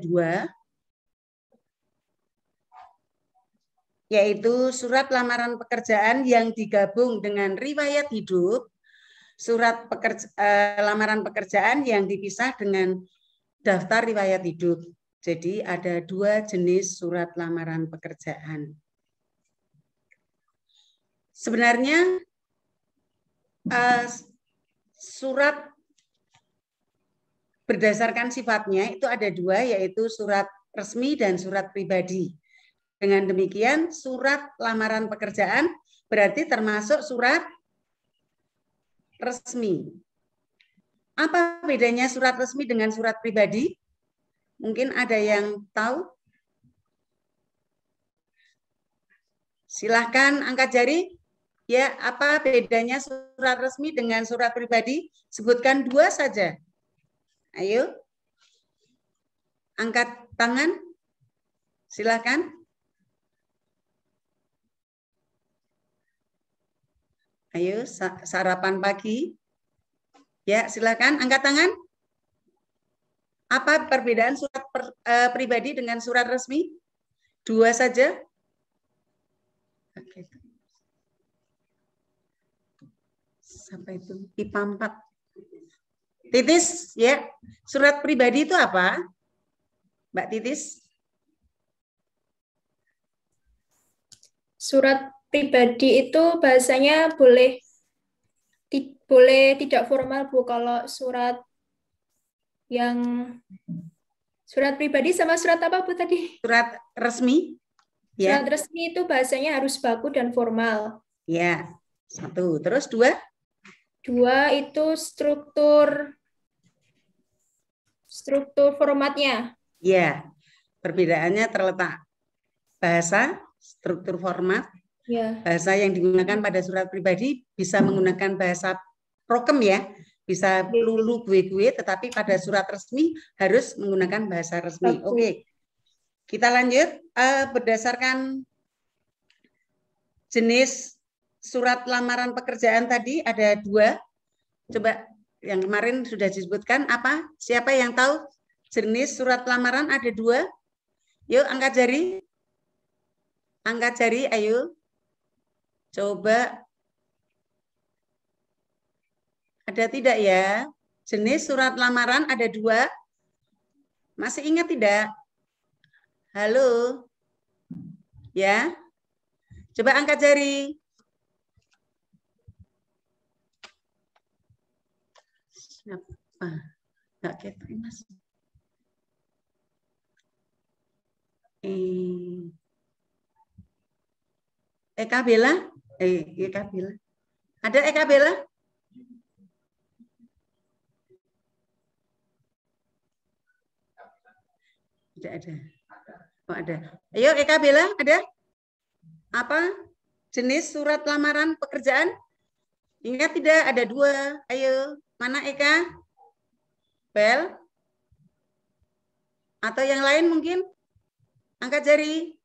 dua, yaitu surat lamaran pekerjaan yang digabung dengan riwayat hidup, surat lamaran pekerjaan yang dipisah dengan daftar riwayat hidup. Jadi ada dua jenis surat lamaran pekerjaan. Sebenarnya surat berdasarkan sifatnya itu ada dua, yaitu surat resmi dan surat pribadi. Dengan demikian, surat lamaran pekerjaan berarti termasuk surat resmi. Apa bedanya surat resmi dengan surat pribadi? Mungkin ada yang tahu? Silahkan angkat jari. Ya, apa bedanya surat resmi dengan surat pribadi? Sebutkan dua saja. Ayo. Angkat tangan. Silahkan. Ayo, sarapan pagi. Ya, silakan angkat tangan. Apa perbedaan surat pribadi dengan surat resmi? Dua saja. Oke. Sampai itu IPA 4. Titis, ya. Surat pribadi itu apa? Mbak Titis? Surat pribadi itu bahasanya boleh tidak formal, Bu. Kalau surat pribadi sama surat apa, Bu, tadi? Surat resmi. Ya. Surat resmi itu bahasanya harus baku dan formal. Ya, satu. Terus dua? Dua itu struktur formatnya. Ya, perbedaannya terletak bahasa, struktur format. Ya. Bahasa yang digunakan pada surat pribadi bisa menggunakan bahasa prokem ya, bisa lulu gue, tetapi pada surat resmi harus menggunakan bahasa resmi. Oke, kita lanjut. Berdasarkan jenis surat lamaran pekerjaan tadi ada dua. Coba yang kemarin sudah disebutkan apa? Siapa yang tahu jenis surat lamaran ada dua? Yuk angkat jari. Angkat jari, ayo. Coba. Ada tidak ya? Jenis surat lamaran ada dua. Masih ingat tidak? Halo? Ya? Coba angkat jari. Siapa? Enggak Catherine, Mas. Eka Bella? Eka Bella. Ada Eka Bella? Tidak ada. Oh, ada. Ayo Eka Bella, ada? Apa? Jenis surat lamaran pekerjaan? Ingat tidak? Ada dua. Ayo, mana Eka? Bel? Atau yang lain mungkin? Angkat jari.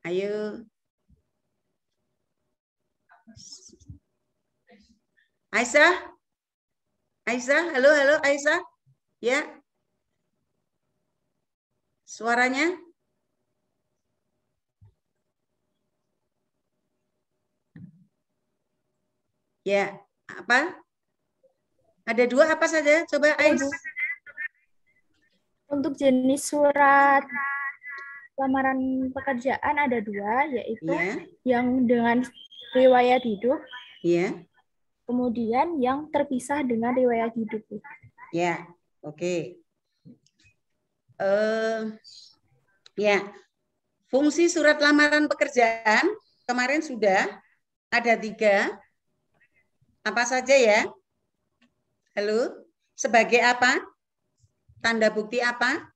Ayo. Aisyah? Aisyah? Halo, halo Aisyah? Ya? Suaranya? Ya, apa? Ada dua apa saja? Coba Ais. Untuk jenis surat lamaran pekerjaan ada dua, yaitu yang dengan riwayat hidup, kemudian yang terpisah dengan riwayat hidup. Ya, oke. Ya, fungsi surat lamaran pekerjaan kemarin sudah ada tiga. Apa saja ya? Halo, sebagai apa? Tanda bukti apa?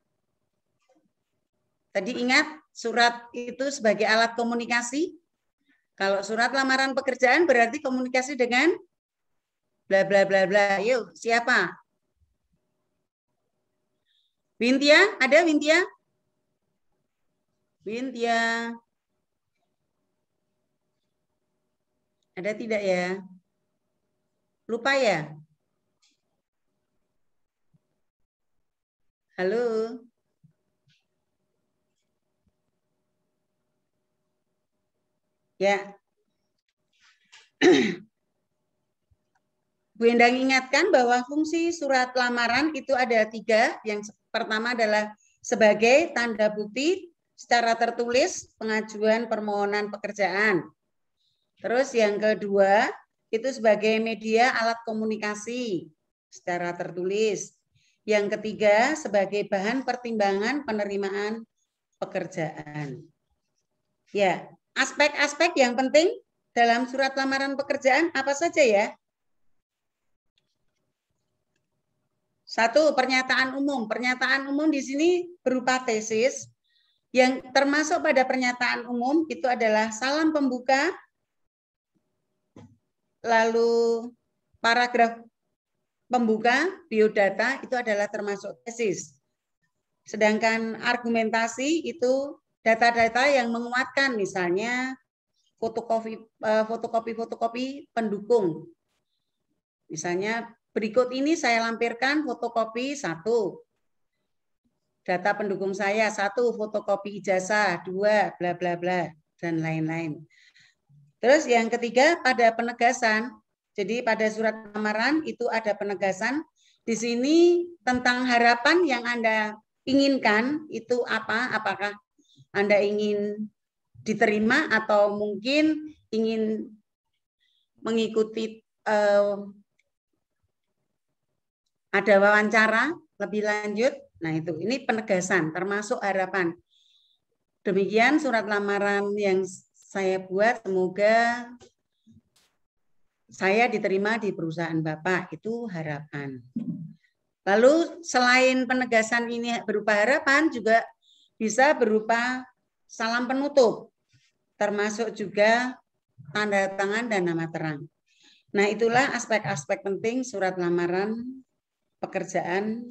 Tadi ingat surat itu sebagai alat komunikasi. Kalau surat lamaran pekerjaan berarti komunikasi dengan bla bla bla bla. Yuk, siapa? Wintia, ada Wintia? Wintia. Ada tidak ya? Lupa ya? Halo. Ya. Bu Endang ingatkan bahwa fungsi surat lamaran itu ada 3. Yang pertama adalah sebagai tanda bukti secara tertulis pengajuan permohonan pekerjaan. Terus yang kedua itu sebagai media alat komunikasi secara tertulis. Yang ketiga sebagai bahan pertimbangan penerimaan pekerjaan. Ya, aspek-aspek yang penting dalam surat lamaran pekerjaan apa saja ya? 1, pernyataan umum. Pernyataan umum di sini berupa tesis. Yang termasuk pada pernyataan umum itu adalah salam pembuka, lalu paragraf pembuka, biodata itu adalah termasuk tesis. Sedangkan argumentasi itu data-data yang menguatkan, misalnya fotokopi pendukung. Misalnya berikut ini saya lampirkan fotokopi 1. Data pendukung saya 1, fotokopi ijazah 2, bla bla bla dan lain-lain. Terus yang ketiga pada penegasan. Jadi pada surat lamaran itu ada penegasan. Di sini tentang harapan yang Anda inginkan itu apa? Apakah Anda ingin diterima atau mungkin ingin mengikuti ada wawancara lebih lanjut. Nah itu, ini penegasan termasuk harapan. Demikian surat lamaran yang saya buat, semoga saya diterima di perusahaan Bapak, itu harapan. Lalu selain penegasan ini berupa harapan, juga bisa berupa salam penutup, termasuk juga tanda tangan dan nama terang. Nah itulah aspek-aspek penting surat lamaran pekerjaan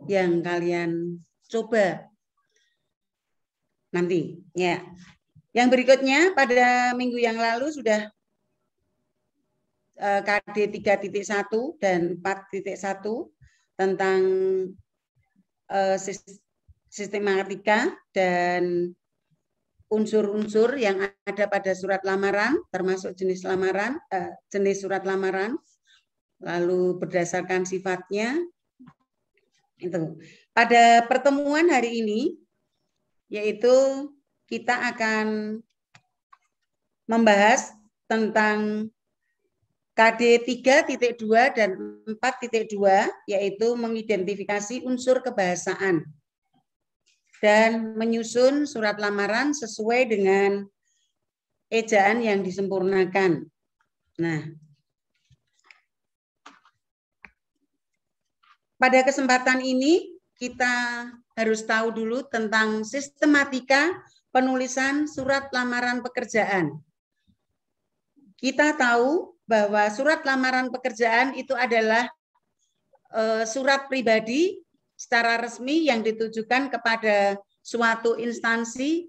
yang kalian coba nanti. Ya. Yang berikutnya pada minggu yang lalu sudah KD 3.1 dan 4.1 tentang sistematika dan unsur-unsur yang ada pada surat lamaran, termasuk jenis lamaran, jenis surat lamaran, lalu berdasarkan sifatnya. Itu. Pada pertemuan hari ini, yaitu kita akan membahas tentang KD 3.2 dan 4.2, yaitu mengidentifikasi unsur kebahasaan dan menyusun surat lamaran sesuai dengan ejaan yang disempurnakan. Nah, pada kesempatan ini kita harus tahu dulu tentang sistematika penulisan surat lamaran pekerjaan. Kita tahu bahwa surat lamaran pekerjaan itu adalah surat pribadi secara resmi yang ditujukan kepada suatu instansi,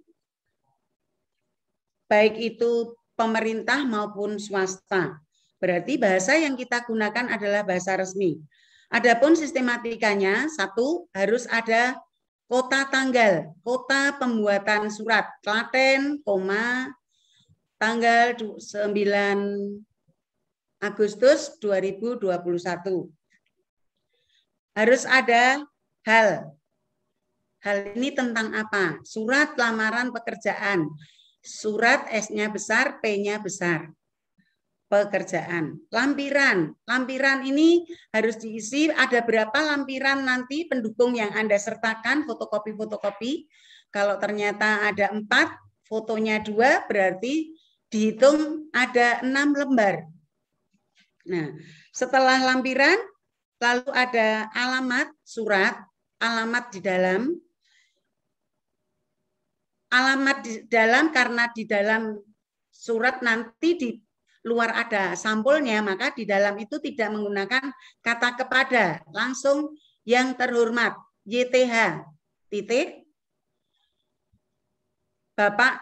baik itu pemerintah maupun swasta. Berarti bahasa yang kita gunakan adalah bahasa resmi. Adapun sistematikanya, 1, harus ada kota tanggal, kota pembuatan surat, Klaten, tanggal 9 Agustus 2021. Harus ada hal. Hal ini tentang apa? Surat lamaran pekerjaan. Surat S-nya besar, P-nya besar. Pekerjaan. Lampiran. Lampiran ini harus diisi, ada berapa lampiran nanti pendukung yang Anda sertakan, fotokopi-fotokopi. Kalau ternyata ada 4, fotonya 2, berarti dihitung ada 6 lembar. Nah, setelah lampiran, lalu ada alamat surat, alamat di dalam. Alamat di dalam karena di dalam surat nanti di luar ada sampulnya, maka di dalam itu tidak menggunakan kata kepada, langsung yang terhormat, YTH, titik, Bapak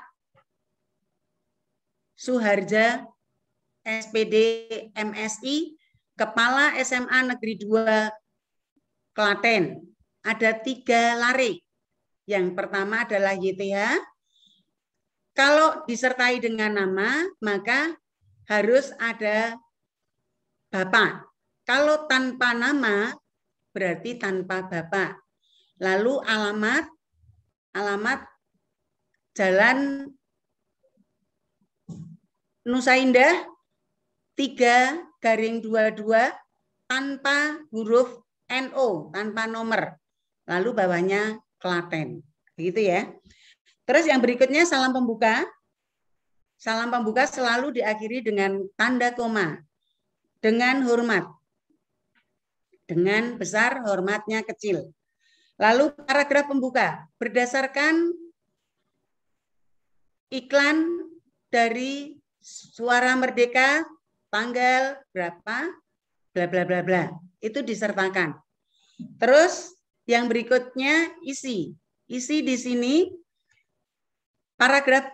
Suharja, SPD, MSI, Kepala SMA Negeri 2 Klaten, ada 3 lare. Yang pertama adalah YTH. Kalau disertai dengan nama, maka harus ada Bapak. Kalau tanpa nama, berarti tanpa Bapak. Lalu alamat Jalan Nusa Indah 3/22 tanpa huruf NO, tanpa nomor. Lalu bawahnya Klaten. Begitu ya. Terus yang berikutnya salam pembuka. Salam pembuka selalu diakhiri dengan tanda koma. Dengan hormat. Dengan besar, hormatnya kecil. Lalu paragraf pembuka. Berdasarkan iklan dari Suara Merdeka tanggal berapa, bla bla bla bla. Itu disertakan. Terus yang berikutnya isi. Isi di sini paragraf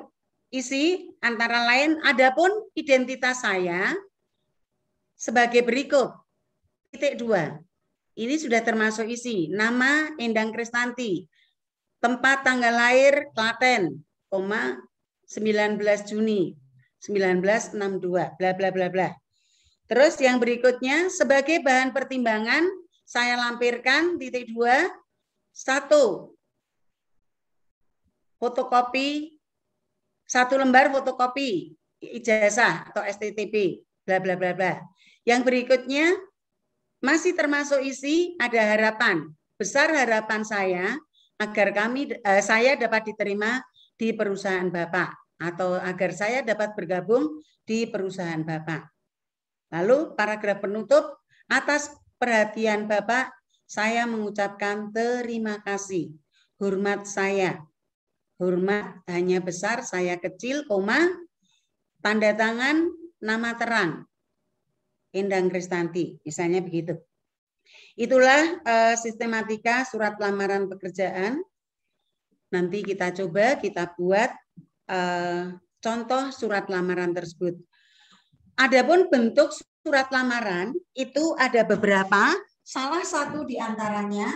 isi antara lain adapun identitas saya sebagai berikut. Titik 2. Ini sudah termasuk isi. Nama Endang Kristanti. Tempat tanggal lahir Klaten, 19 Juni 1962, bla bla bla bla. Terus yang berikutnya sebagai bahan pertimbangan saya lampirkan titik 2, 1 fotokopi 1 lembar fotokopi ijazah atau STTP, bla bla bla bla. Yang berikutnya masih termasuk isi ada harapan. Besar harapan saya agar saya dapat diterima di perusahaan Bapak atau agar saya dapat bergabung di perusahaan Bapak. Lalu paragraf penutup, atas perhatian Bapak saya mengucapkan terima kasih. Hormat saya. Hormat hanya besar, saya kecil, koma, tanda tangan, nama terang. Endang Kristanti, misalnya begitu. Itulah sistematika surat lamaran pekerjaan. Nanti kita coba, kita buat contoh surat lamaran tersebut. Adapun bentuk surat lamaran itu ada beberapa. Salah satu di antaranya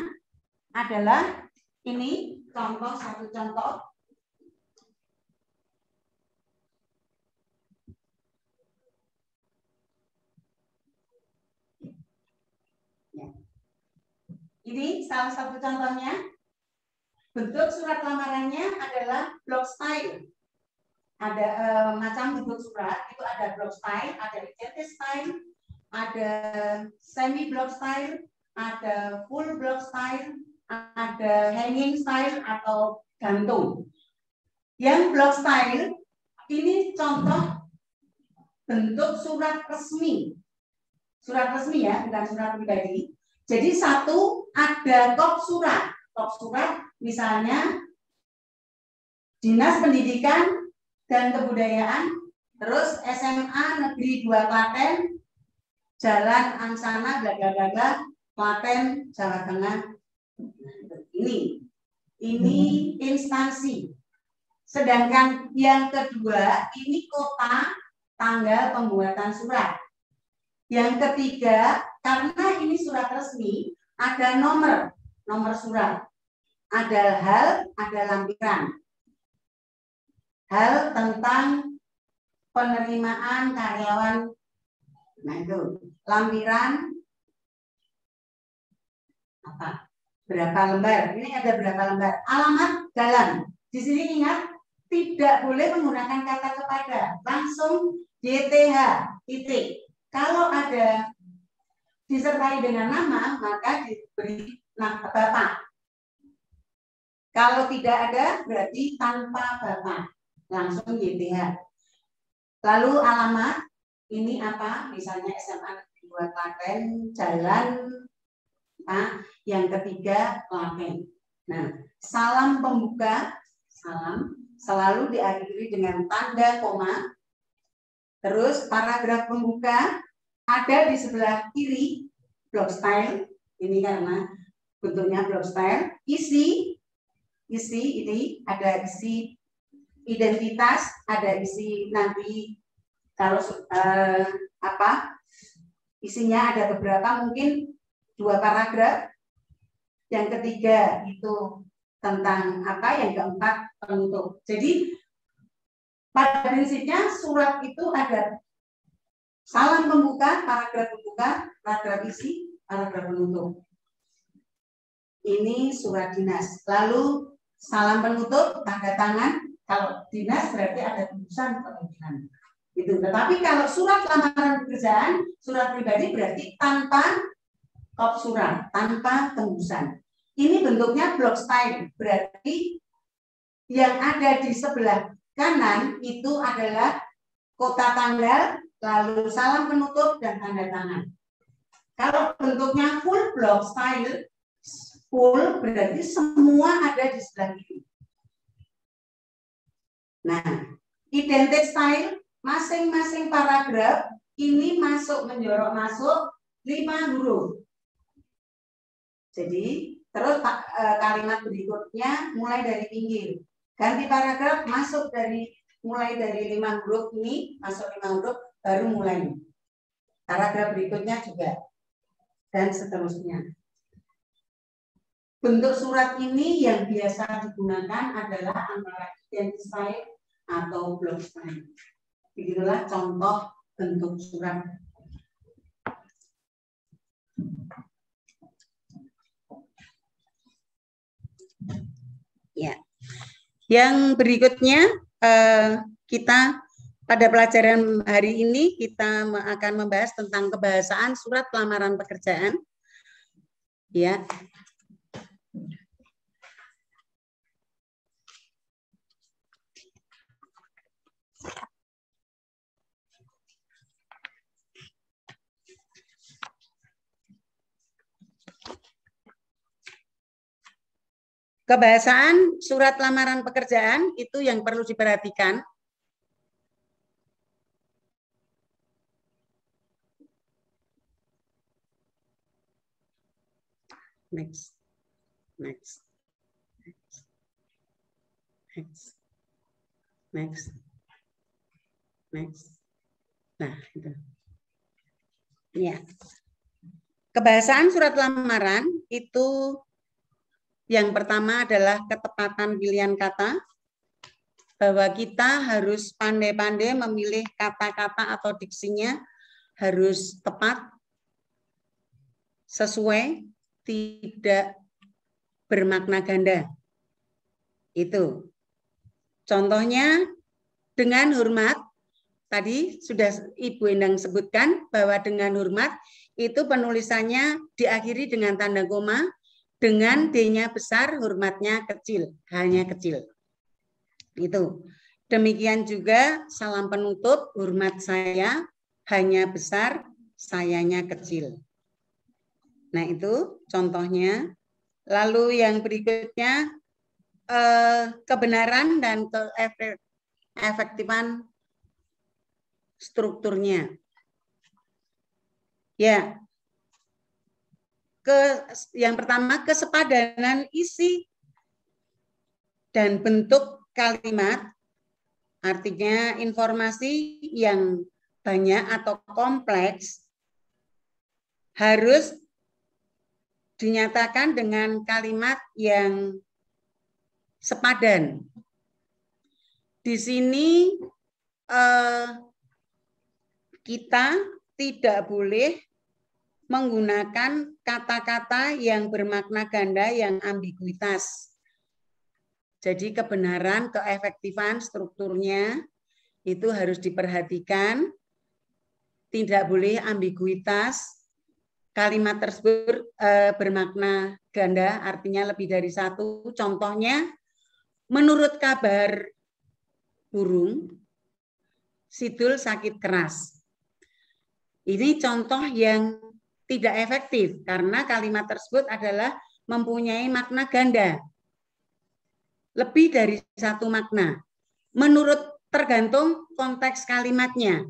adalah ini satu contoh. Ini salah satu contohnya. Bentuk surat lamarannya adalah block style. Ada macam bentuk surat, itu ada block style, ada identity style, ada semi block style, ada full block style, ada hanging style atau gantung. Yang block style ini contoh bentuk surat resmi. Surat resmi ya, bukan surat pribadi. Jadi satu ada top surat. Top surat misalnya Dinas Pendidikan dan Kebudayaan, terus SMA Negeri 2 Klaten, Jalan Angsana, bla bla bla bla, Klaten, Jawa Tengah. Ini instansi. Sedangkan yang kedua ini kota, tanggal pembuatan surat. Yang ketiga, karena ini surat resmi, ada nomor surat. Ada hal, ada lampiran. Hal tentang penerimaan karyawan. Nah itu, lampiran apa? Berapa lembar? Ini ada berapa lembar? Alamat jalan. Di sini ingat, tidak boleh menggunakan kata kepada. Langsung YTH, titik. Kalau ada disertai dengan nama, maka diberi nama Bapak. Kalau tidak ada, berarti tanpa Bapak. Langsung YTH. Lalu alamat, ini apa? Misalnya SMA Negeri 2 Klaten, Jalan, yang ketiga Klaten. Nah, salam pembuka, salam, selalu diakhiri dengan tanda koma. Terus paragraf pembuka ada di sebelah kiri, block style. Ini karena bentuknya block style. Isi ini ada isi identitas, ada isi nanti kalau isinya ada beberapa, mungkin 2 paragraf. yang ketiga itu tentang apa, yang keempat penutup. Jadi pada prinsipnya surat itu ada salam pembuka, paragraf isi, paragraf penutup. Ini surat dinas. Lalu salam penutup, tanda tangan. Kalau dinas berarti ada tembusan kemungkinan. Itu. Tetapi kalau surat lamaran pekerjaan, surat pribadi berarti tanpa kop surat, tanpa tembusan. Ini bentuknya block style, berarti yang ada di sebelah kanan itu adalah kota tanggal, lalu salam penutup dan tanda tangan. Kalau bentuknya full block style, full berarti semua ada di sebelah kiri. Nah, identity style, masing-masing paragraf ini menjorok masuk 5 huruf. Jadi terus kalimat berikutnya mulai dari pinggir. Ganti paragraf masuk mulai dari 5 huruf ini, masuk 5 huruf, baru mulai. Paragraf berikutnya juga. Dan seterusnya. Bentuk surat ini yang biasa digunakan adalah antara identity style atau block style. Begitulah contoh bentuk surat. Ya. Yang berikutnya kita pada pelajaran hari ini kita akan membahas tentang kebahasaan surat lamaran pekerjaan. Ya. Kebahasaan surat lamaran pekerjaan itu yang perlu diperhatikan. Next. Nah, itu. Ya. Kebahasaan surat lamaran itu yang pertama adalah ketepatan pilihan kata, bahwa kita harus pandai-pandai memilih kata-kata atau diksinya harus tepat, sesuai, tidak bermakna ganda. Itu. Contohnya dengan hormat, tadi sudah Ibu Endang sebutkan bahwa dengan hormat itu penulisannya diakhiri dengan tanda koma, dengan D-nya besar, hormatnya kecil, hanya kecil. Itu. Demikian juga salam penutup, hormat saya, hanya besar, sayanya kecil. Nah itu contohnya. Lalu yang berikutnya, kebenaran dan keefektifan strukturnya. Ya. Yang pertama, kesepadanan isi dan bentuk kalimat, artinya informasi yang banyak atau kompleks harus dinyatakan dengan kalimat yang sepadan. Di sini kita tidak boleh menggunakan kata-kata yang bermakna ganda yang ambiguitas. Jadi kebenaran, keefektifan strukturnya itu harus diperhatikan. Tidak boleh ambiguitas. Kalimat tersebut bermakna ganda, artinya lebih dari satu. Contohnya, menurut kabar burung, Sidul sakit keras. Ini contoh yang tidak efektif karena kalimat tersebut adalah mempunyai makna ganda. Lebih dari satu makna. Menurut tergantung konteks kalimatnya.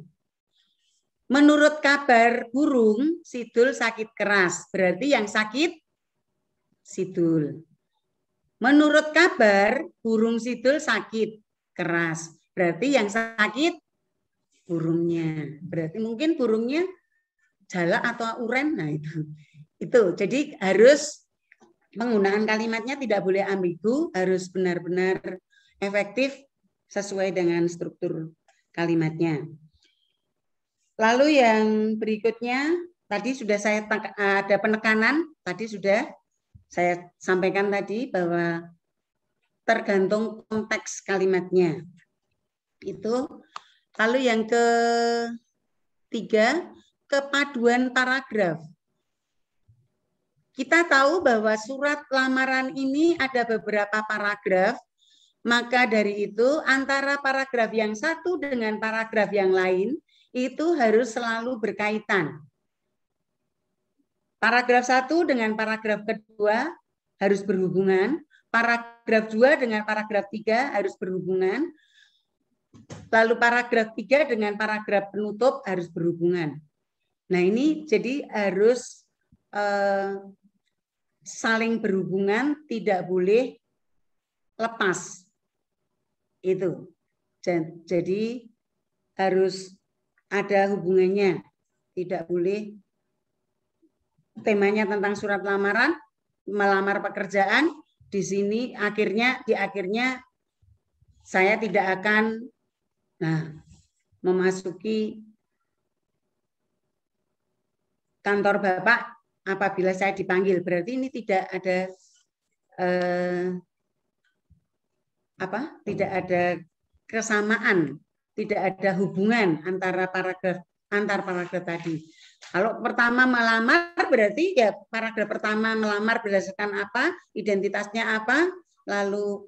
Menurut kabar burung, Sidul sakit keras. Berarti yang sakit Sidul. Menurut kabar burung Sidul sakit keras. Berarti yang sakit burungnya. Berarti mungkin burungnya jalak atau uren. Nah itu. Jadi harus penggunaan kalimatnya tidak boleh ambigu, harus benar-benar efektif sesuai dengan struktur kalimatnya. Lalu yang berikutnya, tadi sudah saya ada penekanan, tadi sudah saya sampaikan tadi bahwa tergantung konteks kalimatnya. Itu. Lalu yang ketiga, kepaduan paragraf. Kita tahu bahwa surat lamaran ini ada beberapa paragraf, maka dari itu antara paragraf yang satu dengan paragraf yang lain itu harus selalu berkaitan. Paragraf 1 dengan paragraf kedua harus berhubungan, paragraf 2 dengan paragraf 3 harus berhubungan, lalu paragraf 3 dengan paragraf penutup harus berhubungan. Nah ini jadi harus saling berhubungan, tidak boleh lepas. Itu. Jadi harus ada hubungannya. Tidak boleh temanya tentang surat lamaran, melamar pekerjaan, di sini di akhirnya saya tidak akan memasuki kantor Bapak apabila saya dipanggil. Berarti ini tidak ada tidak ada kesamaan, tidak ada hubungan antar paragraf tadi. Kalau pertama melamar berarti ya paragraf pertama melamar berdasarkan apa, identitasnya apa, lalu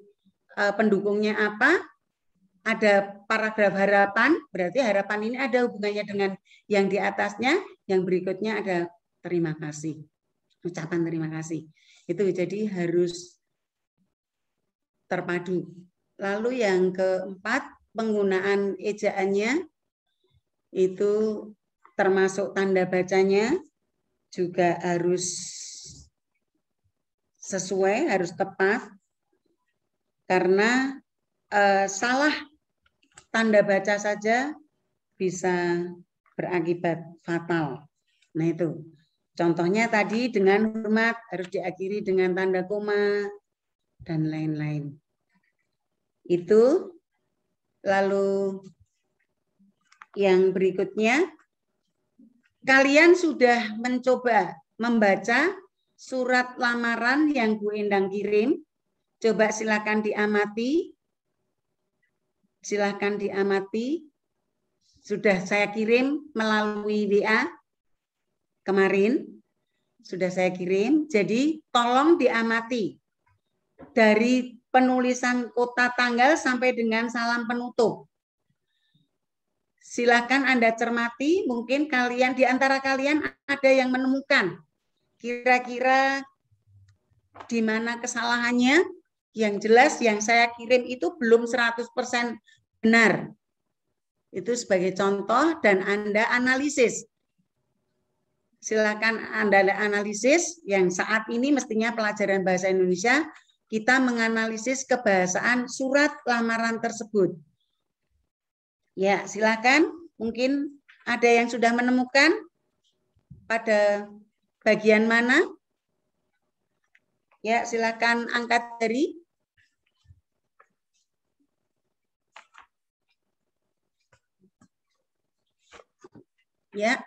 pendukungnya apa, ada paragraf harapan, berarti harapan ini ada hubungannya dengan yang di atasnya, yang berikutnya ada terima kasih, ucapan terima kasih. Itu jadi harus terpadu. Lalu yang keempat, penggunaan ejaannya itu termasuk tanda bacanya juga harus sesuai, harus tepat, karena salah tanda baca saja bisa berakibat fatal. Nah itu. Contohnya tadi dengan hormat harus diakhiri dengan tanda koma dan lain-lain. Itu. Lalu yang berikutnya, kalian sudah mencoba membaca surat lamaran yang Bu Endang kirim. Coba silakan diamati. Silakan diamati. Sudah saya kirim melalui WA. Kemarin sudah saya kirim, jadi tolong diamati dari penulisan kota tanggal sampai dengan salam penutup. Silakan Anda cermati, mungkin kalian di antara kalian ada yang menemukan kira-kira di mana kesalahannya. Yang jelas yang saya kirim itu belum 100% benar. Itu sebagai contoh dan Anda analisis. Silakan Anda analisis, yang saat ini mestinya pelajaran bahasa Indonesia, kita menganalisis kebahasaan surat lamaran tersebut. Ya, silakan. Mungkin ada yang sudah menemukan pada bagian mana? Ya, silakan angkat jari. Ya,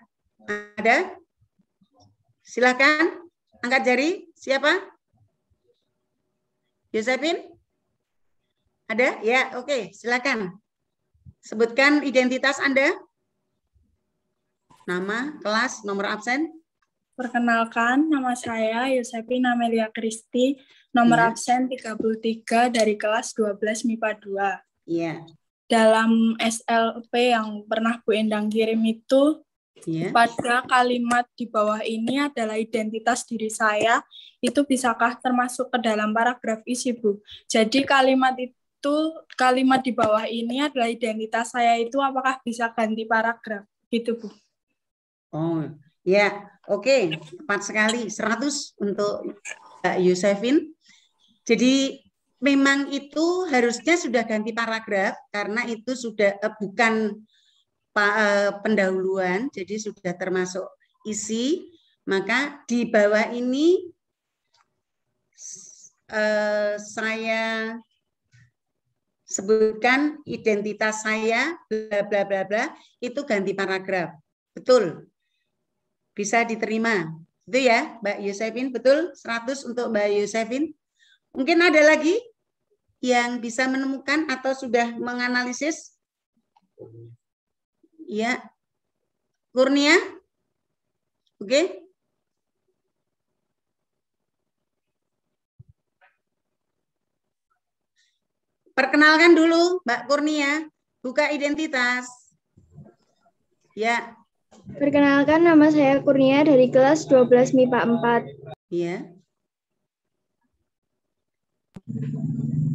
ada? Silakan angkat jari. Siapa? Yosefin? Ada? Ya, oke. Silakan. Sebutkan identitas Anda. Nama, kelas, nomor absen. Perkenalkan, nama saya Yosefin Amelia Kristi, nomor absen 33 dari kelas 12 MIPA 2. Iya. Dalam SLP yang pernah Bu Endang kirim itu, pada kalimat di bawah ini adalah identitas diri saya, itu bisakah termasuk ke dalam paragraf isi, Bu? Jadi kalimat di bawah ini adalah identitas saya, itu apakah bisa ganti paragraf? Gitu, Bu. Oh, ya, oke. Tepat sekali. 100 untuk Mbak Yosefin. Jadi memang itu harusnya sudah ganti paragraf, karena itu sudah bukan pendahuluan, jadi sudah termasuk isi, maka di bawah ini saya sebutkan identitas saya, bla bla bla bla, itu ganti paragraf. Betul. Bisa diterima. Itu ya, Mbak Yosefin, betul? 100 untuk Mbak Yosefin. Mungkin ada lagi yang bisa menemukan atau sudah menganalisis? Ya. Kurnia? Oke. Perkenalkan dulu Mbak Kurnia, buka identitas. Ya. Perkenalkan, nama saya Kurnia dari kelas 12 MIPA 4. Ya.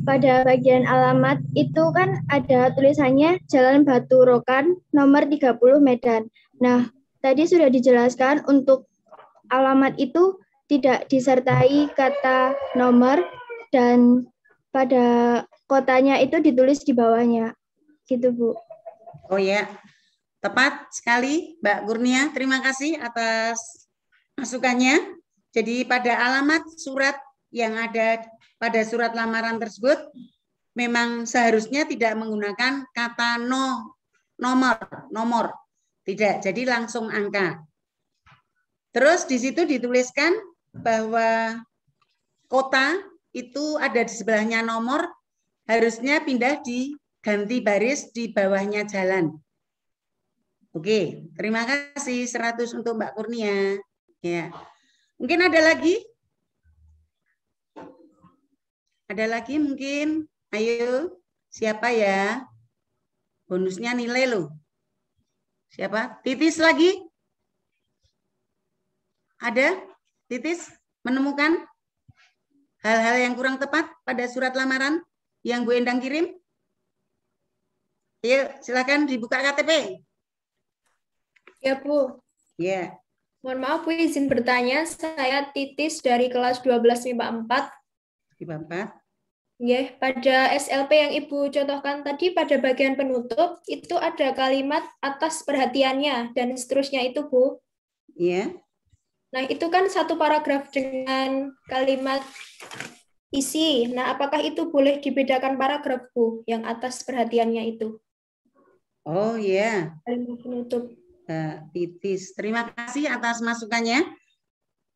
Pada bagian alamat itu kan ada tulisannya Jalan Batu Rokan nomor 30 Medan. Nah, tadi sudah dijelaskan untuk alamat itu tidak disertai kata nomor dan pada kotanya itu ditulis di bawahnya. Gitu, Bu. Oh ya, tepat sekali Mbak Kurnia. Terima kasih atas masukannya. Jadi pada alamat surat yang ada pada surat lamaran tersebut memang seharusnya tidak menggunakan kata nomor. Tidak, jadi langsung angka. Terus di situ dituliskan bahwa kota itu ada di sebelahnya nomor, harusnya pindah diganti baris di bawahnya jalan. Oke, terima kasih 100 untuk Mbak Kurnia. Ya. Mungkin ada lagi? Ada lagi mungkin? Ayo, siapa ya? Bonusnya nilai loh. Siapa? Titis lagi? Ada? Titis menemukan hal-hal yang kurang tepat pada surat lamaran yang Bu Endang kirim? Ayo, silakan dibuka KTP. Ya, Bu. Ya. Mohon maaf, Bu, izin bertanya. Saya Titis dari kelas 12 MIPA 4. MIPA 4. Ya, pada SLP yang Ibu contohkan tadi pada bagian penutup, itu ada kalimat atas perhatiannya dan seterusnya itu, Bu. Iya. Nah, itu kan satu paragraf dengan kalimat isi. Nah, apakah itu boleh dibedakan paragraf, Bu, yang atas perhatiannya itu? Oh iya. Kalimat penutup. Titis. Terima kasih atas masukannya.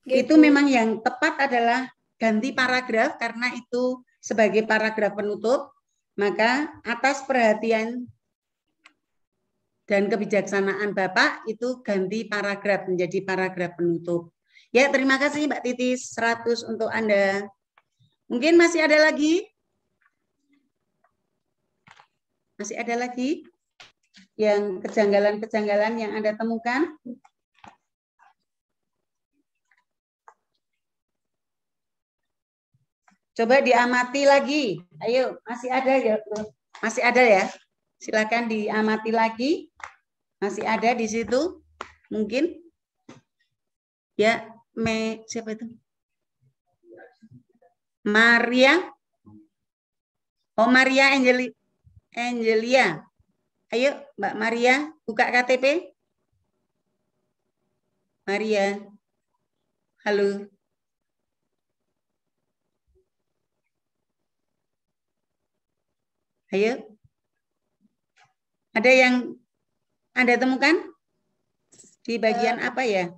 Gitu. Itu memang yang tepat adalah ganti paragraf karena itu sebagai paragraf penutup, maka atas perhatian dan kebijaksanaan Bapak itu ganti paragraf menjadi paragraf penutup. Ya, terima kasih Mbak Titis, 100 untuk Anda. Mungkin masih ada lagi? Masih ada lagi yang kejanggalan-kejanggalan yang Anda temukan? Coba diamati lagi. Ayo, masih ada ya? Masih ada ya? Silakan diamati lagi. Masih ada di situ? Mungkin? Ya, siapa itu? Maria. Oh, Maria Angelia. Ayo, Mbak Maria, buka KTP. Maria. Halo. Ayo. Ada yang Anda temukan? Di bagian apa ya?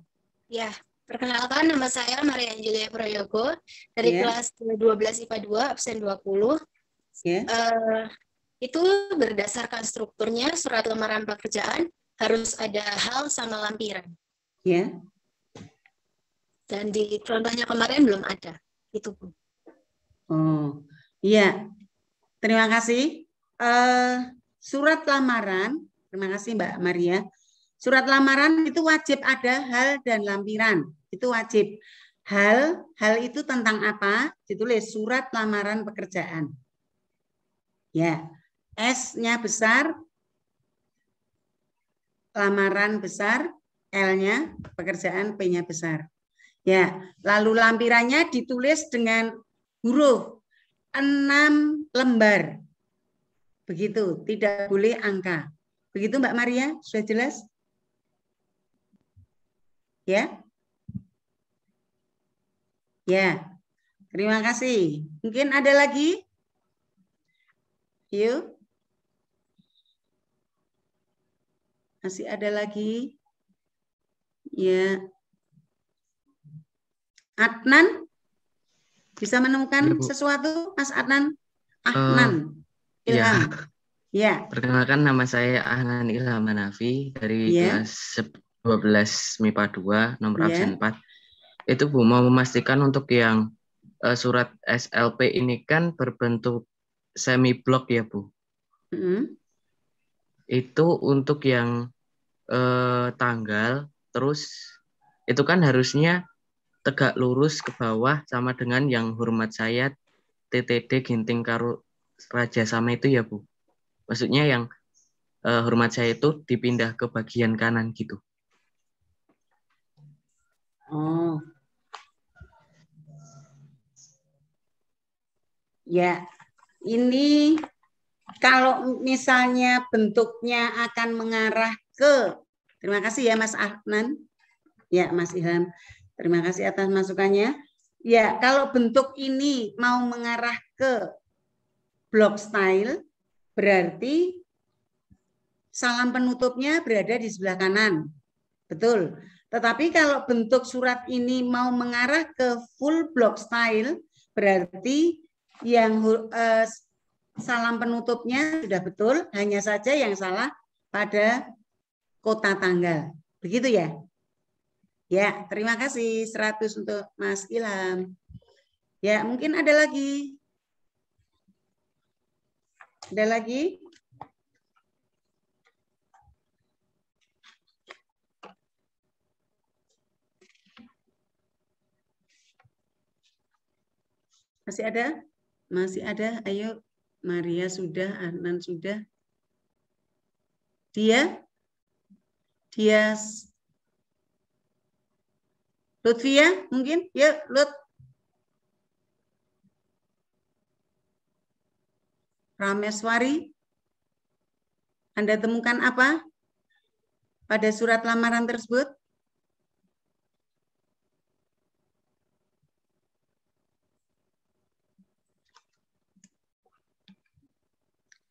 Ya, perkenalkan nama saya Maria Angelia Prayogo dari kelas 12 IPA 2 absen 20. Itu berdasarkan strukturnya surat lamaran pekerjaan harus ada hal sama lampiran. Ya. Dan di contohnya kemarin belum ada. Itu, Bu. Oh, iya. Terima kasih. Surat lamaran, terima kasih Mbak Maria. Surat lamaran itu wajib ada hal dan lampiran. Itu wajib. Hal itu tentang apa? Ditulis surat lamaran pekerjaan. Ya, S-nya besar, lamaran besar, L-nya pekerjaan, P-nya besar. Ya, lalu lampirannya ditulis dengan huruf 6 lembar. Begitu, tidak boleh angka. Begitu Mbak Maria, sudah jelas? Ya? Ya. Terima kasih. Mungkin ada lagi? Yuk. Masih ada lagi? Ya. Adnan? Bisa menemukan sesuatu, Mas Adnan? Ahnan. Ilham. Ya. Perkenalkan, nama saya Ahnan Ilham Hanafi dari kelas 12 MIPA 2, nomor absen 4. Itu Bu, mau memastikan untuk yang surat SLP ini kan berbentuk semi blok ya Bu. Itu untuk yang tanggal, terus itu kan harusnya tegak lurus ke bawah sama dengan yang hormat saya TTD Ginting Karo Raja Sama itu ya Bu. Maksudnya yang hormat saya itu dipindah ke bagian kanan gitu. Oh. Ya, ini kalau misalnya bentuknya akan mengarah ke, terima kasih ya Mas Ahnan, ya Mas Ilham, terima kasih atas masukannya. Ya, kalau bentuk ini mau mengarah ke block style, berarti salam penutupnya berada di sebelah kanan, betul. Tetapi kalau bentuk surat ini mau mengarah ke full block style, berarti yang salam penutupnya sudah betul, hanya saja yang salah pada kota tanggal. Begitu ya? Ya, terima kasih 100 untuk Mas Ilham. Ya, mungkin ada lagi. Ada lagi? Masih ada? Masih ada? Ayo, Maria sudah, Adnan sudah. Dia? Lutfia mungkin? Ya, Lut. Rameswari. Anda temukan apa pada surat lamaran tersebut?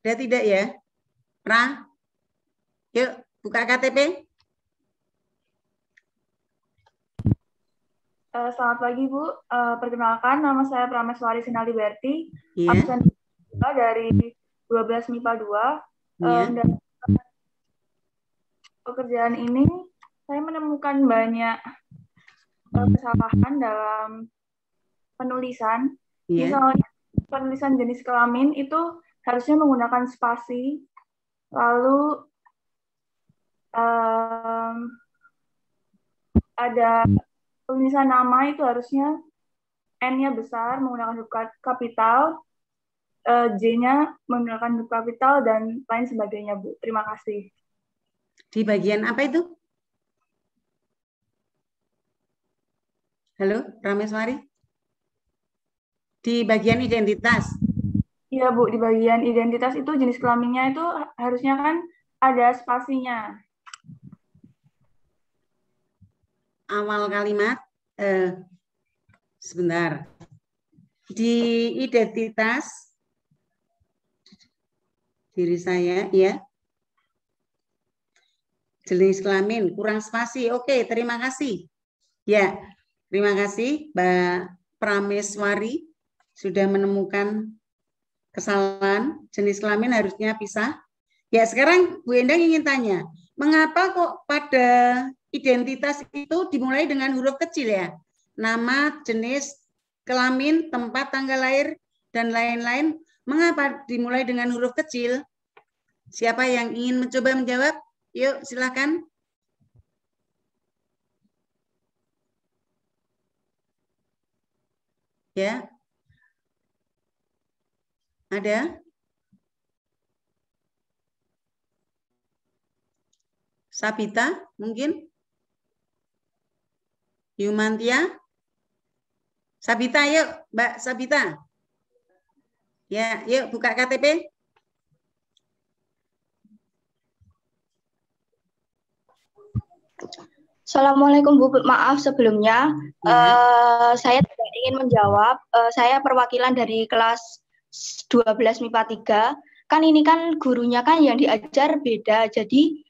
Ada tidak ya? Pra? Yuk, buka KTP. Selamat pagi, Bu. Perkenalkan, nama saya Prameswari Sinali Berti, absen dari 12 MIPA 2. Dan pekerjaan ini, saya menemukan banyak kesalahan dalam penulisan. Misalnya, penulisan jenis kelamin itu harusnya menggunakan spasi, lalu ada tulisan nama itu harusnya N-nya besar menggunakan huruf kapital, J-nya menggunakan huruf kapital, dan lain sebagainya, Bu. Terima kasih. Di bagian apa itu? Halo, Rameswari? Di bagian identitas? Iya, Bu. Di bagian identitas itu jenis kelaminnya itu harusnya kan ada spasinya. Awal kalimat, sebentar. Di identitas diri saya, ya. Jenis kelamin, kurang spasi. Oke, terima kasih. Ya, terima kasih Mbak Prameswari sudah menemukan kesalahan. Jenis kelamin harusnya pisah. Ya, sekarang Bu Endang ingin tanya, mengapa kok pada identitas itu dimulai dengan huruf kecil ya? Nama, jenis, kelamin, tempat, tanggal lahir, dan lain-lain. Mengapa dimulai dengan huruf kecil? Siapa yang ingin mencoba menjawab? Yuk, silakan. Ya. Ada? Sabita, mungkin? Yumantia? Sabita, yuk, Mbak Sabita. Ya, yuk buka KTP. Assalamualaikum Bu, maaf sebelumnya. Saya tidak ingin menjawab. Saya perwakilan dari kelas 12 MIPA 3. Kan ini kan gurunya kan yang diajar beda. Jadi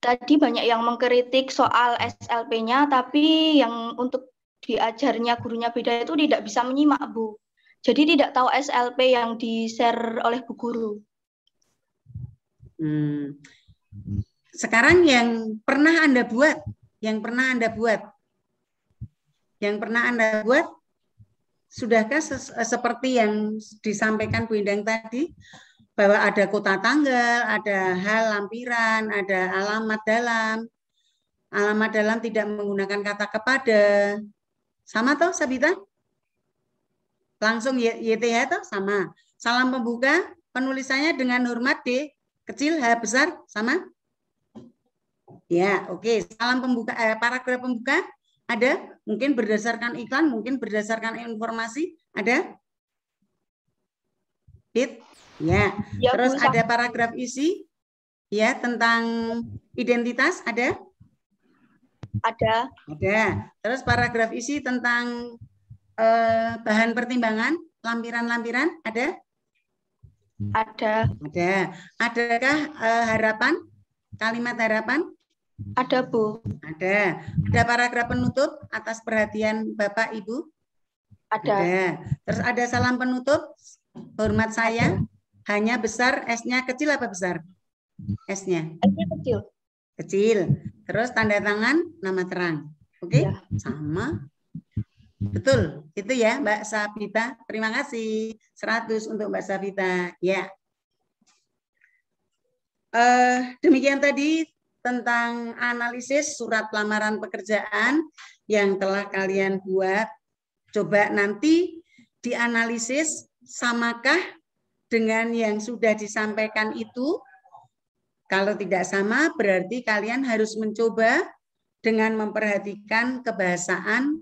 tadi banyak yang mengkritik soal SLP-nya, tapi yang untuk diajarnya gurunya beda itu tidak bisa menyimak, Bu. Jadi tidak tahu SLP yang di-share oleh Bu Guru. Sekarang yang pernah Anda buat, sudahkah seperti yang disampaikan Bu Endang tadi, bahwa ada kota tanggal, ada hal lampiran, ada alamat dalam. Alamat dalam tidak menggunakan kata kepada. Sama toh, Sabita? Langsung YTH toh? Sama. Salam pembuka, penulisannya dengan hormat D, kecil, H besar, sama? Ya, oke. Salam pembuka, paragraf pembuka, ada? Mungkin berdasarkan iklan, mungkin berdasarkan informasi, ada? Hit? Ya. Terus ada paragraf isi, ya, tentang identitas, ada? Ada. Terus paragraf isi tentang bahan pertimbangan, lampiran-lampiran, ada? Ada. Adakah harapan, kalimat harapan? Ada, Bu. Ada paragraf penutup atas perhatian Bapak Ibu? Ada. Terus ada salam penutup, hormat saya, hanya besar, S-nya kecil apa besar? S-nya? S-nya kecil. Kecil. Terus tanda tangan, nama terang. Oke? Ya. Sama. Betul. Itu ya Mbak Sabita. Terima kasih. 100 untuk Mbak Sabita. Ya. Demikian tadi tentang analisis surat lamaran pekerjaan yang telah kalian buat. Coba nanti dianalisis, samakah dengan yang sudah disampaikan itu? Kalau tidak sama, berarti kalian harus mencoba dengan memperhatikan kebahasaan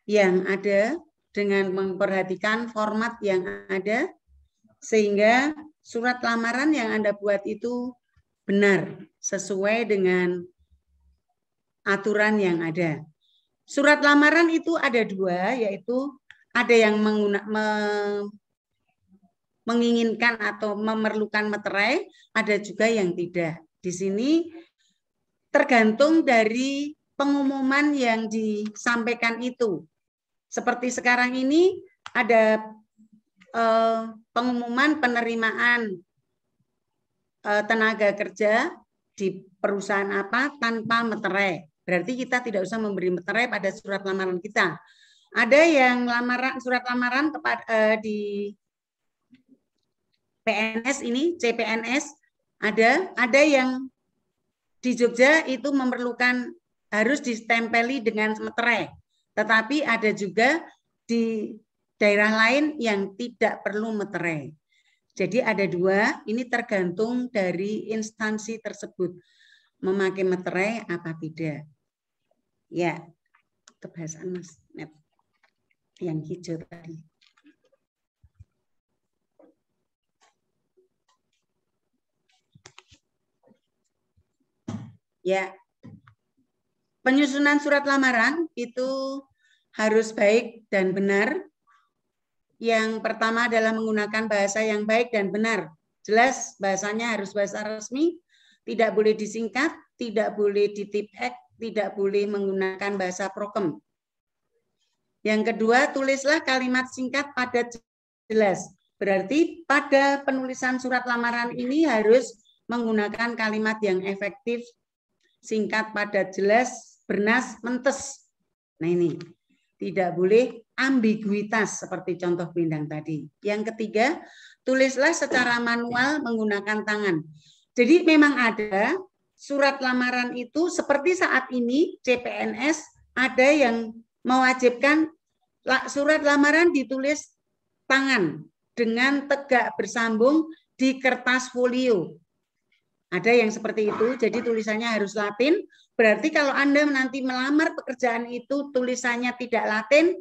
yang ada, dengan memperhatikan format yang ada, sehingga surat lamaran yang Anda buat itu benar, sesuai dengan aturan yang ada. Surat lamaran itu ada dua, yaitu ada yang menginginkan atau memerlukan materai, ada juga yang tidak. Di sini tergantung dari pengumuman yang disampaikan itu. Seperti sekarang ini ada pengumuman penerimaan tenaga kerja di perusahaan apa tanpa materai. Berarti kita tidak usah memberi materai pada surat lamaran kita. Ada yang surat lamaran di PNS ini, CPNS, ada yang di Jogja itu memerlukan harus ditempeli dengan materai. Tetapi ada juga di daerah lain yang tidak perlu materai. Jadi ada dua, ini tergantung dari instansi tersebut. Memakai materai apa tidak. Ya, kebahasaan Mas Net. Yang hijau tadi. Ya, penyusunan surat lamaran itu harus baik dan benar. Yang pertama adalah menggunakan bahasa yang baik dan benar. Jelas bahasanya harus bahasa resmi, tidak boleh disingkat, tidak boleh ditipek, tidak boleh menggunakan bahasa prokem. Yang kedua, tulislah kalimat singkat padat jelas. Berarti pada penulisan surat lamaran ini harus menggunakan kalimat yang efektif, singkat, padat, jelas, bernas, mentes. Nah ini, tidak boleh ambiguitas seperti contoh Bindang tadi. Yang ketiga, tulislah secara manual menggunakan tangan. Jadi memang ada surat lamaran itu seperti saat ini CPNS ada yang mewajibkan surat lamaran ditulis tangan dengan tegak bersambung di kertas folio. Ada yang seperti itu, jadi tulisannya harus Latin. Berarti kalau Anda nanti melamar pekerjaan itu tulisannya tidak Latin,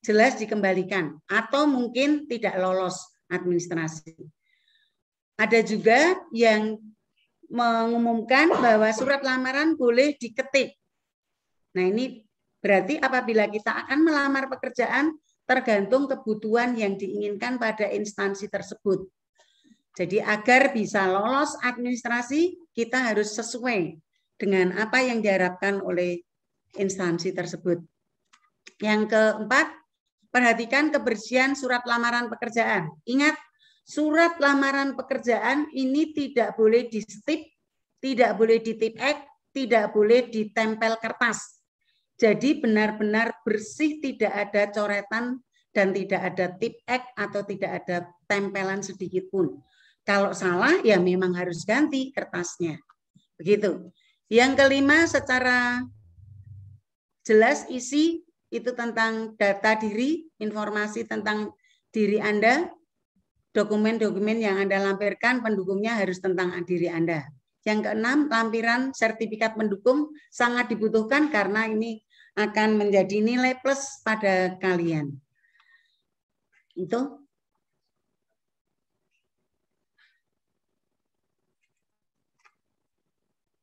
jelas dikembalikan. Atau mungkin tidak lolos administrasi. Ada juga yang mengumumkan bahwa surat lamaran boleh diketik. Nah ini Berarti apabila kita akan melamar pekerjaan, tergantung kebutuhan yang diinginkan pada instansi tersebut. Jadi agar bisa lolos administrasi, kita harus sesuai dengan apa yang diharapkan oleh instansi tersebut. Yang keempat, perhatikan kebersihan surat lamaran pekerjaan. Ingat, surat lamaran pekerjaan ini tidak boleh di-stip, tidak boleh di-tip-X, tidak boleh ditempel kertas. Jadi benar-benar bersih, tidak ada coretan dan tidak ada tip-X atau tidak ada tempelan sedikit pun. Kalau salah ya memang harus ganti kertasnya. Begitu. Yang kelima, secara jelas isi itu tentang data diri, informasi tentang diri Anda, dokumen-dokumen yang Anda lampirkan pendukungnya harus tentang diri Anda. Yang keenam, lampiran sertifikat pendukung sangat dibutuhkan karena ini akan menjadi nilai plus pada kalian. Itu.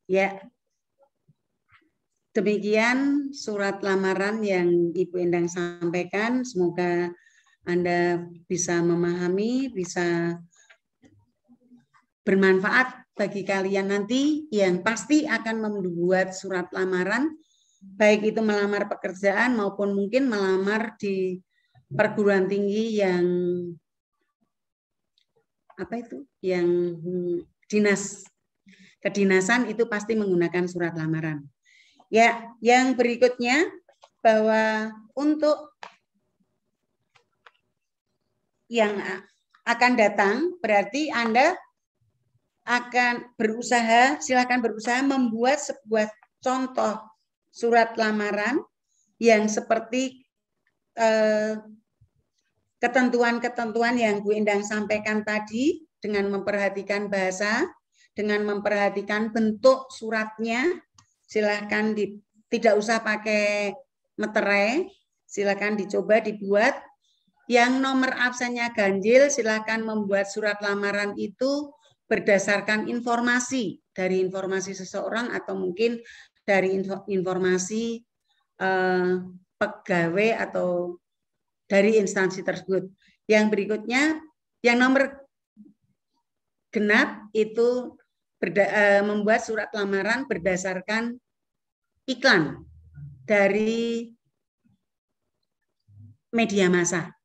Ya. Demikian surat lamaran yang Ibu Endang sampaikan. Semoga Anda bisa memahami, bisa bermanfaat bagi kalian nanti yang pasti akan membuat surat lamaran, baik itu melamar pekerjaan maupun mungkin melamar di perguruan tinggi yang apa itu, yang dinas, kedinasan itu pasti menggunakan surat lamaran. Ya, yang berikutnya bahwa untuk yang akan datang berarti Anda akan berusaha, silakan berusaha membuat sebuah contoh surat lamaran yang seperti ketentuan-ketentuan yang Bu Endang sampaikan tadi, dengan memperhatikan bahasa, dengan memperhatikan bentuk suratnya. Silakan tidak usah pakai meterai, silakan dicoba dibuat. Yang nomor absennya ganjil, silakan membuat surat lamaran itu berdasarkan informasi dari informasi seseorang atau mungkin dari informasi pegawai atau dari instansi tersebut. Yang berikutnya, yang nomor genap itu membuat surat lamaran berdasarkan iklan dari media massa.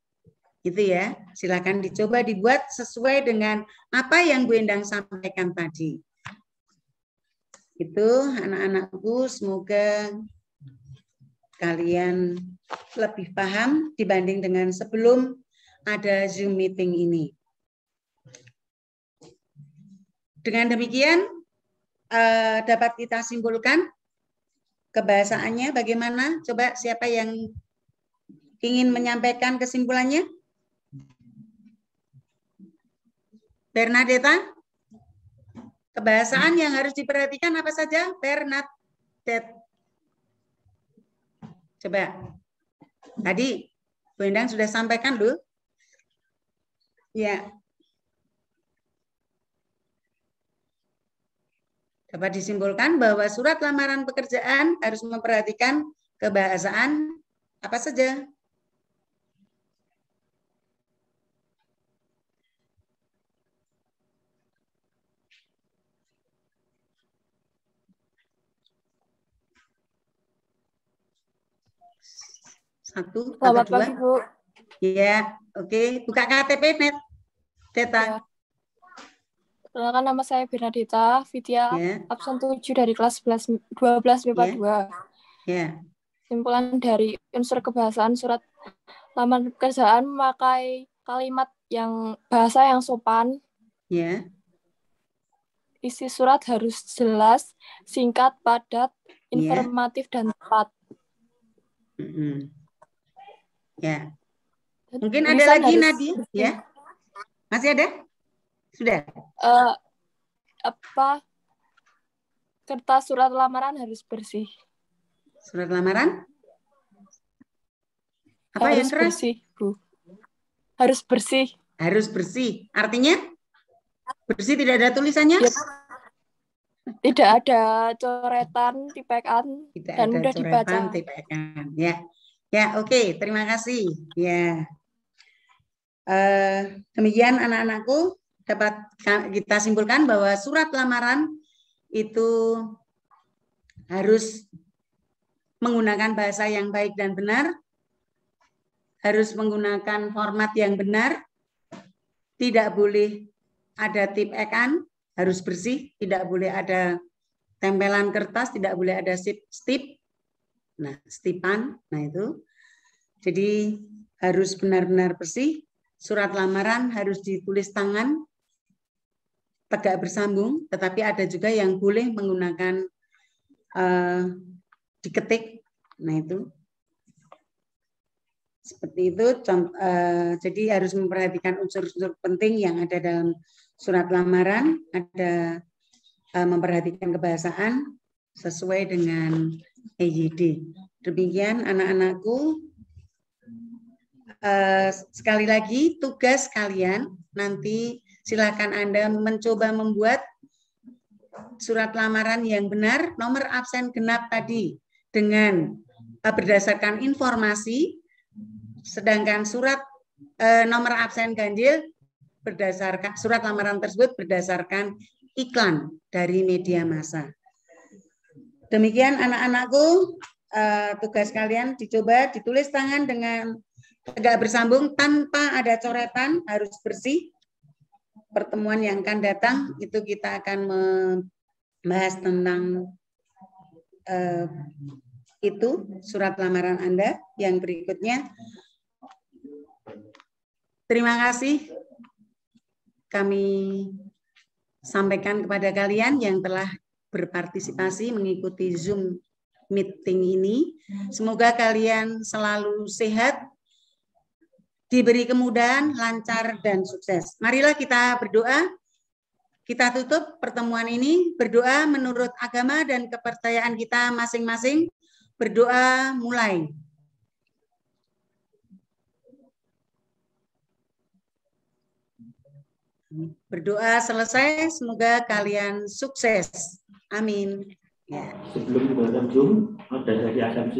Itu ya, silakan dicoba dibuat sesuai dengan apa yang Bu Endang sampaikan tadi. Itu anak-anakku, semoga kalian lebih paham dibanding dengan sebelum ada Zoom meeting ini. Dengan demikian dapat kita simpulkan kebahasaannya bagaimana? Coba siapa yang ingin menyampaikan kesimpulannya? Bernadetta? Kebahasaan yang harus diperhatikan apa saja? Bernadette. Coba. Tadi Bu Endang sudah sampaikan loh. Ya. Dapat disimpulkan bahwa surat lamaran pekerjaan harus memperhatikan kebahasaan apa saja? Satu atau dua? Pagi, Bu. Ya, oke. Buka KTP, Net. Teta. Ya. Perkenalkan, nama saya Bernadetta Vidya, absen 7 dari kelas 12 MIPA 2. Ya. Kesimpulan dari unsur kebahasaan surat lamaran pekerjaan memakai kalimat yang bahasa yang sopan. Ya. Isi surat harus jelas, singkat, padat, informatif, dan tepat. Ya. Mungkin ada lagi Nadia, ya? Masih ada? Sudah. Kertas surat lamaran harus bersih. Surat lamaran? Apa harus yang keras? Bersih, Bu. Harus bersih. Harus bersih. Artinya bersih tidak ada tulisannya? Ya. Tidak ada coretan, tipekan, Tidak dan ada mudah dibaca. coretan, tipekan. Ya, ya, oke. Terima kasih. Ya, demikian anak-anakku, dapat kita simpulkan bahwa surat lamaran itu harus menggunakan bahasa yang baik dan benar, harus menggunakan format yang benar, tidak boleh ada tipekan, harus bersih, tidak boleh ada tempelan kertas, tidak boleh ada stip, nah stipan, nah itu. Jadi harus benar-benar bersih. Surat lamaran harus ditulis tangan, tegak bersambung, tetapi ada juga yang boleh menggunakan diketik, nah itu. Seperti itu, jadi harus memperhatikan unsur-unsur penting yang ada dalam surat lamaran, ada memperhatikan kebahasaan sesuai dengan EYD. Demikian anak-anakku. Sekali lagi tugas kalian nanti silakan Anda mencoba membuat surat lamaran yang benar, nomor absen genap tadi dengan berdasarkan informasi, sedangkan surat nomor absen ganjil berdasarkan surat lamaran tersebut berdasarkan iklan dari media massa. Demikian anak-anakku, tugas kalian dicoba ditulis tangan dengan tegak bersambung tanpa ada coretan, harus bersih. Pertemuan yang akan datang itu kita akan membahas tentang itu surat lamaran Anda yang berikutnya. Terima kasih kami sampaikan kepada kalian yang telah berpartisipasi mengikuti Zoom meeting ini. Semoga kalian selalu sehat, diberi kemudahan, lancar, dan sukses. Marilah kita berdoa. Kita tutup pertemuan ini. Berdoa menurut agama dan kepercayaan kita masing-masing. Berdoa mulai. Berdoa selesai. Semoga kalian sukses. Amin. Ya. Sebelum Zoom, ada dari asumsi